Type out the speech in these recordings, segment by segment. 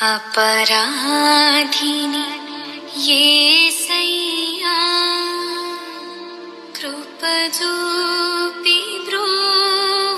अपराधिनि యేసయ్యా కృప చూపి బ్రోవుమయ్యా.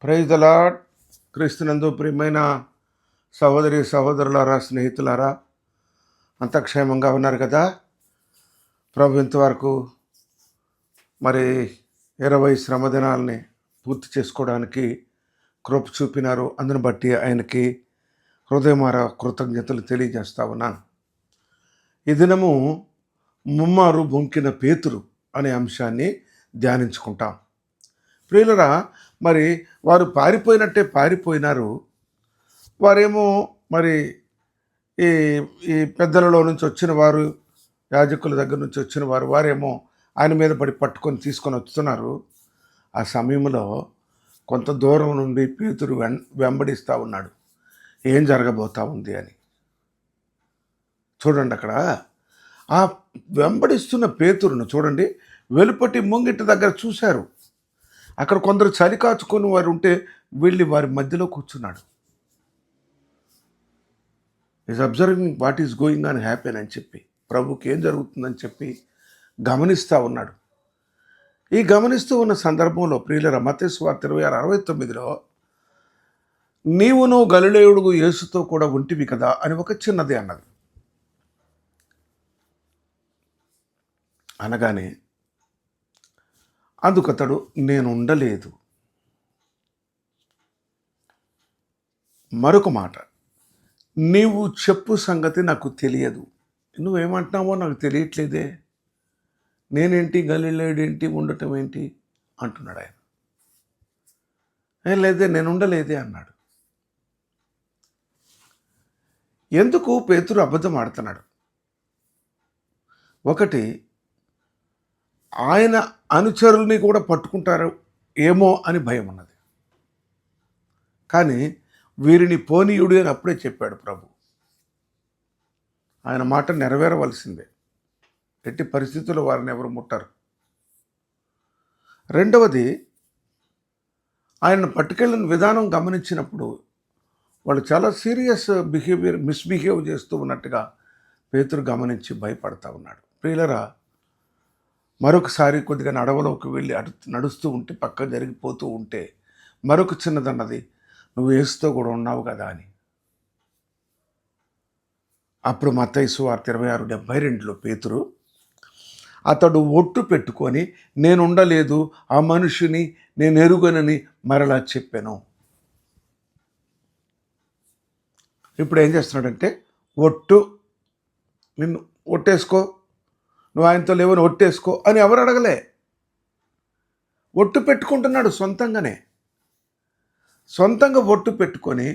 Praise the lord. క్రీస్తునందు ప్రియమైన సహోదరి సహోదరులారా, స్నేహితులారా, అంత క్షేమంగా ఉన్నారు కదా? ప్రభు ఇంతవరకు మరి 20 శ్రమ దినాలని పూర్తి చేసుకోవడానికి కృప చూపినారు. అందుని బట్టి ఆయనకి హృదయమార కృతజ్ఞతలు తెలియజేస్తా ఉన్నాను. ఈ దినము ముమ్మారు బొంకిన పేతురు అనే అంశాన్ని ధ్యానించుకుంటాం. ప్రియులరా, మరి వారు పారిపోయినట్టే పారిపోయినారు. వారేమో మరి ఈ ఈ పెద్దలలో నుంచి వచ్చిన వారు, యాజకుల దగ్గర నుంచి వచ్చిన వారేమో ఆయన మీద పడి పట్టుకొని తీసుకొని వస్తున్నారు. ఆ సమయంలో కొంత దూరం నుండి పేతురు వెంబడిస్తూ ఉన్నాడు, ఏం జరగబోతా ఉంది అని. చూడండి, అక్కడ ఆ వెంబడిస్తున్న పేతురును చూడండి, వెలుపటి ముంగిటి దగ్గర చూశారు. అక్కడ కొందరు చలి కాచుకొని వారు ఉంటే వెళ్ళి వారి మధ్యలో కూర్చున్నాడు. Is observing what is going on happen అని చెప్పి, ప్రభుకి ఏం జరుగుతుందని చెప్పి గమనిస్తూ ఉన్నాడు. ఈ గమనిస్తూ ఉన్న సందర్భంలో ప్రియులరా, మత్తయి సువార్త 26:69లో నీవును గలిలయుడు యేసుతో కూడా ఉంటివి కదా అని ఒక చిన్నది అన్నది. అనగానే అందుకతడు నేను ఉండలేదు. మరొక మాట, నీవు చెప్పు సంగతి నాకు తెలియదు. నువ్వేమంటున్నావో నాకు తెలియట్లేదే, నేనేంటి, గలిలయుడేంటి, ఉండటం ఏంటి అంటున్నాడు ఆయన. లేదే, నేను ఉండలేదే అన్నాడు. ఎందుకు పేతురు అబద్ధం ఆడుతున్నాడు? ఒకటి, ఆయన అనుచరుల్ని కూడా పట్టుకుంటారు ఏమో అని భయం ఉన్నది. కానీ వీరిని పోనీయుడు అని అప్పుడే చెప్పాడు ప్రభు. ఆయన మాట నెరవేరవలసిందే. ఎట్టి పరిస్థితుల్లో వారిని ఎవరు ముట్టరు. రెండవది, ఆయన పట్టుకెళ్ళిన విధానం గమనించినప్పుడు వాళ్ళు చాలా సీరియస్ మిస్బిహేవ్ చేస్తూ ఉన్నట్టుగా పేతురు గమనించి భయపడతా ఉన్నాడు. ప్రియులరా, మరొకసారి కొద్దిగా అడవిలోకి వెళ్ళి నడుస్తూ ఉంటే, పక్క జరిగిపోతూ ఉంటే మరొక చిన్నదన్నది, నువ్వు యేసుతో కూడా ఉన్నావు కదా అని. అప్పుడు మత్తయి సువార్త 26:72లో పేతురు అతడు ఒట్టు పెట్టుకొని నేను ఉండలేదు, ఆ మనుషుని నేను ఎరుగనని మరలా చెప్పాను. ఇప్పుడు ఏం చేస్తున్నాడంటే, నిన్ను ఒట్టేసుకో, నువ్వు ఆయనతో లేవని ఒట్టేసుకో అని ఎవరు అడగలే. ఒట్టు పెట్టుకుంటున్నాడు సొంతంగా ఒట్టు పెట్టుకొని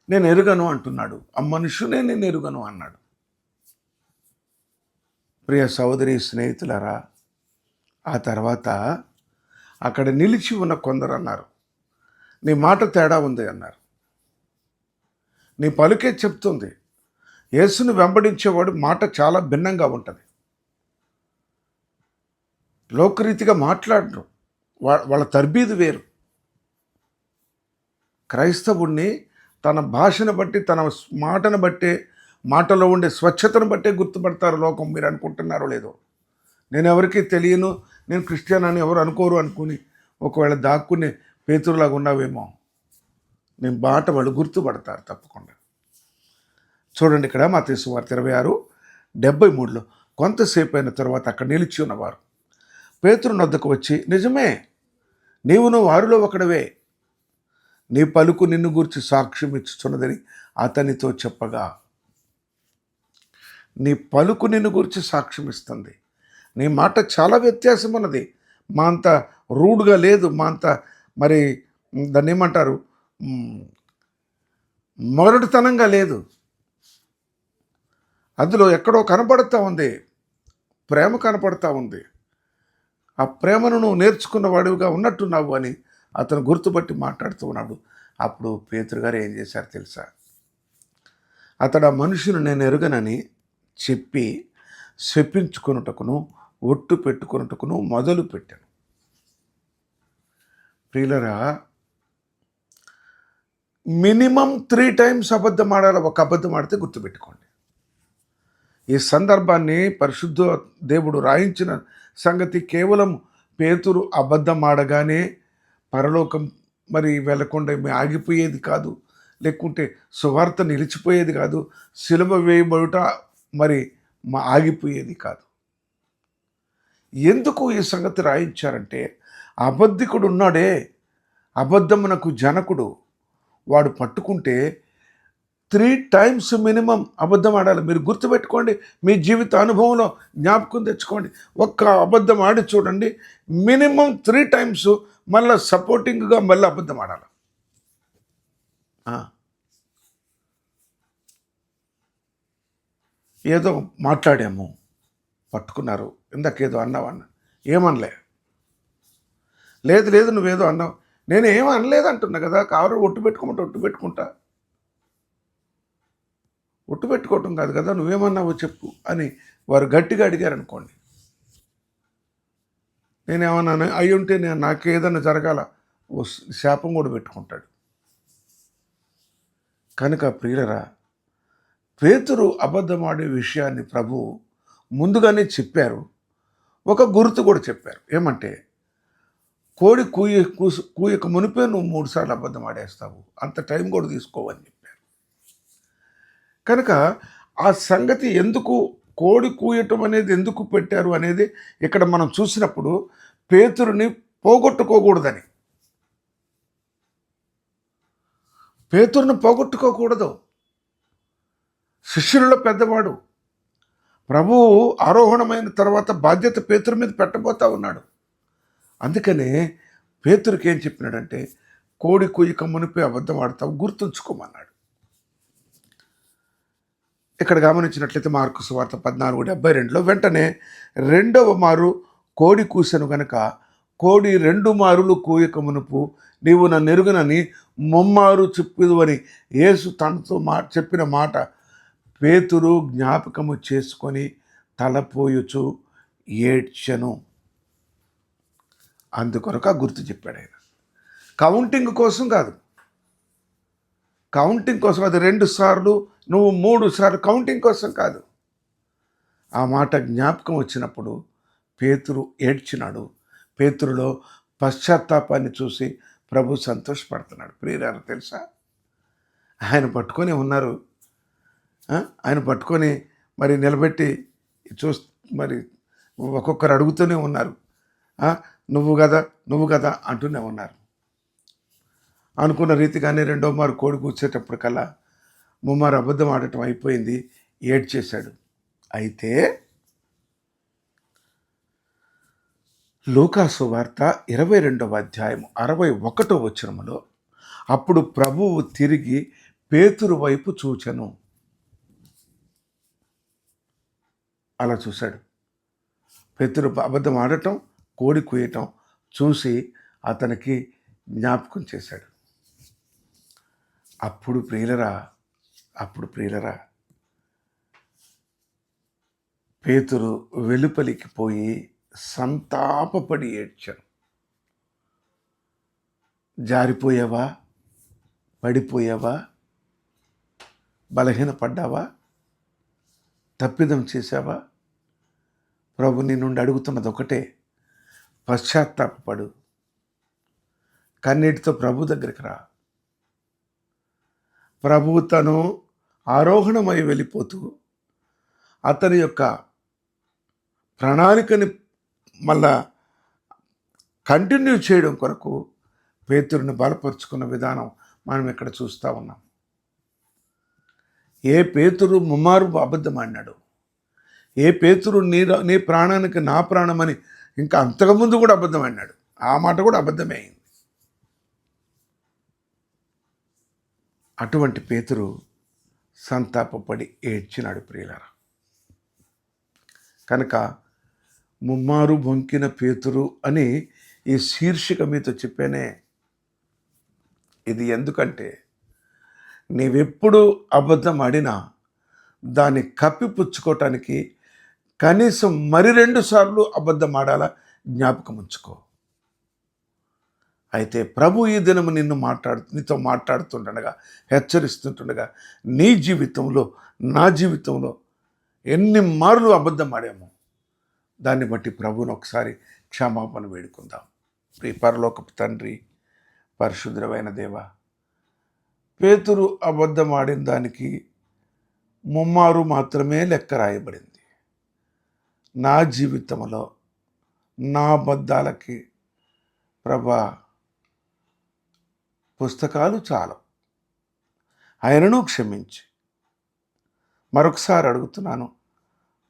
నేను ఎరుగను అంటున్నాడు. ఆ మనుషునే నేను ఎరుగను అన్నాడు. ప్రియ సహోదరి స్నేహితులారా, ఆ తర్వాత అక్కడ నిలిచి ఉన్న కొందరు అన్నారు, నీ మాట తేడా ఉంది అన్నారు. నీ పలుకే చెప్తుంది. యేసును వెంబడించేవాడు మాట చాలా భిన్నంగా ఉంటుంది. లోకరీతిగా మాట్లాడరు, వాళ్ళ తర్బీదు వేరు. క్రైస్తవుణ్ణి తన భాషను బట్టి, తన మాటను బట్టే, మాటలో ఉండే స్వచ్ఛతను బట్టే గుర్తుపడతారు లోకం. మీరు అనుకుంటున్నారో లేదో. నేను ఎవరికీ తెలియను, నేను క్రిస్టియన్ అని ఎవరు అనుకోరు అనుకుని ఒకవేళ దాక్కునే పేతురులాగా ఉన్నావేమో. నేను మాట వాళ్ళు గుర్తుపడతారు తప్పకుండా. చూడండి, ఇక్కడ మత్తయి సువార్త 26:73లో కొంతసేపు అయిన తర్వాత అక్కడ నిలిచి ఉన్నవారు పేతురు నొద్దకు వచ్చి, నిజమే, నీవును వారిలో ఒకడవే, నీ పలుకు నిన్ను గూర్చి సాక్ష్యం ఇచ్చుచున్నదని అతనితో చెప్పగా. నీ పలుకు నిన్ను గురించి సాక్ష్యం ఇస్తుంది. నీ మాట చాలా వ్యత్యాసం ఉన్నది. మా అంత రూడ్గా లేదు, మా అంత మరి దాన్ని ఏమంటారు, మొరటుతనంగా లేదు. అందులో ఎక్కడో కనపడుతూ ఉంది, ప్రేమ కనపడతా ఉంది. ఆ ప్రేమను నువ్వు నేర్చుకున్న వాడివిగా ఉన్నట్టున్నావు అని అతను గుర్తుపట్టి మాట్లాడుతూ ఉన్నాడు. అప్పుడు పేతురు గారు ఏం చేశారు తెలుసా? అతడు ఆ మనుషుని నేను ఎరుగనని చెప్పి శపించుకొనుటకును ఒట్టు పెట్టుకొనుటకును మొదలు పెట్టాను. ప్రియులరా, మినిమం 3 టైమ్స్ అబద్ధం ఆడాలి. ఒక అబద్ధం ఆడితే గుర్తుపెట్టుకోండి. ఈ సందర్భాన్ని పరిశుద్ధ దేవుడు రాయించిన సంగతి కేవలం పేతురు అబద్ధం ఆడగానే పరలోకం మరి వెళ్ళకుండా ఆగిపోయేది కాదు, లేకుంటే సువార్త నిలిచిపోయేది కాదు, సిలువ వేయబడుట మరి ఆగిపోయేది కాదు. ఎందుకు ఈ సంగతి రాయించారంటే, అబద్ధికుడు ఉన్నాడే, అబద్ధమునకు జనకుడు, వాడు పట్టుకుంటే 3 టైమ్స్ మినిమం అబద్ధం ఆడాలి. మీరు గుర్తుపెట్టుకోండి, మీ జీవిత అనుభవంలో జ్ఞాపకం తెచ్చుకోండి. ఒక్క అబద్ధం ఆడి చూడండి, మినిమం 3 టైమ్స్ మళ్ళీ సపోర్టింగ్గా మళ్ళీ అబద్ధం ఆడాలి. ఏదో మాట్లాడాము, పట్టుకున్నారు, ఇందాకేదో అన్నావన్న, ఏమనలే, లేదు నువ్వేదో అన్నావు, నేను ఏం అనలేదు అంటున్నా కదా. కారు ఒట్టు పెట్టుకోమంటే ఒట్టు పెట్టుకుంటా, ఒట్టు పెట్టుకోవటం కాదు కదా, నువ్వేమన్నావో చెప్పు అని వారు గట్టిగా అడిగారు అనుకోండి, నేనేమన్నాను అయి ఉంటే నాకు ఏదైనా జరగాల, ఓ శాపం కూడా పెట్టుకుంటాడు. కనుక ప్రియులరా, పేతురు అబద్ధమాడే విషయాన్ని ప్రభు ముందుగానే చెప్పారు. ఒక గుర్తు కూడా చెప్పారు. ఏమంటే, కోడి కూయక మునిపే నువ్వు 3 సార్లు అబద్ధం ఆడేస్తావు, అంత టైం కూడా తీసుకోవని చెప్పారు. కనుక ఆ సంగతి ఎందుకు, కోడి కూయటం అనేది ఎందుకు పెట్టారు అనేది ఇక్కడ మనం చూసినప్పుడు, పేతురుని పోగొట్టుకోకూడదని. పేతురుని పోగొట్టుకోకూడదు. శిష్యులలో పెద్దవాడు, ప్రభువు ఆరోహణమైన తర్వాత బాధ్యత పేతురు మీద పెట్టబోతా ఉన్నాడు. అందుకనే పేతురుకి ఏం చెప్పినాడంటే, కోడి కుయ్యక మునిపే అబద్ధం ఆడతావు, గుర్తుంచుకోమన్నాడు. ఇక్కడ గమనించినట్లయితే మార్కు సువార్త 14:72 వెంటనే రెండవ మారు కోడి కూసెను గనక, కోడి 2 మారులు కూయక మునుపు నీవు నన్ను ఎరుగనని ముమ్మారు చెప్పిదు అని యేసు తనతో చెప్పిన మాట పేతురు జ్ఞాపకము చేసుకొని తలపోయుచు ఏడ్చెను. అందుకొరకు గుర్తు చెప్పాడు ఆయన. కౌంటింగ్ కోసం కాదు, కౌంటింగ్ కోసం అది 2 సార్లు, నువ్వు 3 సార్లు, కౌంటింగ్ కోసం కాదు. ఆ మాట జ్ఞాపకం వచ్చినప్పుడు పేతురు ఏడ్చినాడు. పేతురులో పశ్చాత్తాపాన్ని చూసి ప్రభు సంతోషపడుతున్నాడు. ప్రియులారా, తెలుసా, ఆయన పట్టుకొని ఉన్నారు, ఆయన పట్టుకొని మరి నిలబెట్టి మరి ఒక్కొక్కరు అడుగుతూనే ఉన్నారు, నువ్వు కదా అంటూనే ఉన్నారు. అనుకున్న రీతిగానే రెండో మారు కోడి కూర్చేటప్పటికల్లా ముమ్మారు అబద్ధం ఆడటం అయిపోయింది, ఏడ్చేశాడు. అయితే లూకాసు వార్త 22వ అధ్యాయం 61వ వచనములో, అప్పుడు ప్రభువు తిరిగి పేతురు వైపు చూచెను. అలా చూశాడు. పేతురు అబద్ధం ఆడటం, కోడి కూయటం చూసి అతనికి జ్ఞాపకం చేశాడు. అప్పుడు ప్రియులరా పేతురు వెలుపలికి పోయి సంతాపపడి ఏడ్చాను. జారిపోయావా, పడిపోయావా, బలహీనపడ్డావా, తప్పిదం చేశావా? ప్రభు నీ నుండి అడుగుతున్నది ఒకటే, పశ్చాత్తాపపడు, కన్నీటితో ప్రభు దగ్గరికి రా. ప్రభు తను ఆరోహణమై వెళ్ళిపోతూ అతని యొక్క ప్రణాళికని మళ్ళా కంటిన్యూ చేయడం కొరకు పేతురుని బలపరుచుకున్న విధానం మనం ఇక్కడ చూస్తూ ఉన్నాం. ఏ పేతురు ముమ్మారు అబద్ధం ఆడినాడు, ఏ పేతురు నీ ప్రాణానికి నా ప్రాణమని ఇంకా అంతకుముందు కూడా అబద్ధం ఆడినాడు, ఆ మాట కూడా అబద్ధమే అయింది. అటువంటి పేతురు సంతాపపడి ఏడ్చినాడు ప్రియులారా. కనుక ముమ్మారు బొంకిన పేతురు అని ఈ శీర్షిక మీతో చెప్పానే. ఇది ఎందుకంటే నీవెప్పుడు అబద్ధం ఆడినా దాన్ని కప్పిపుచ్చుకోవటానికి కనీసం మరి 2 సార్లు అబద్ధం ఆడాలా, జ్ఞాపకం ఉంచుకో. అయితే ప్రభు ఈ దినము నీతో మాట్లాడుతుండగా, హెచ్చరిస్తుంటుండగా, నీ జీవితంలో నా జీవితంలో ఎన్ని మార్లు అబద్ధం ఆడామో దాన్ని బట్టి ప్రభువును ఒకసారి క్షమాపణ వేడుకుందాం. ప్రియ పరలోకపు తండ్రి, పరిశుద్ధమైన దేవ, పేతురు అబద్ధం ఆడిన దానికి ముమ్మారు మాత్రమే లెక్క రాయబడింది. నా జీవితంలో నా అబద్ధాలకి ప్రభా పుస్తకాలు చాలు, ఆయనను క్షమించి మరొకసారి అడుగుతున్నాను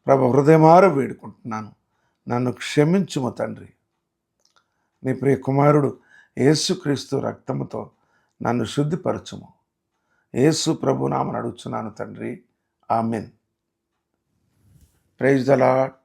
ప్రభు, హృదయమార వేడుకుంటున్నాను, నన్ను క్షమించుము తండ్రి. నీ ప్రియ కుమారుడు యేసుక్రీస్తు రక్తముతో నన్ను శుద్ధిపరచుము. యేసు ప్రభు నామమున అడుగుచున్నాను తండ్రి, ఆమెన్. Praise the lord.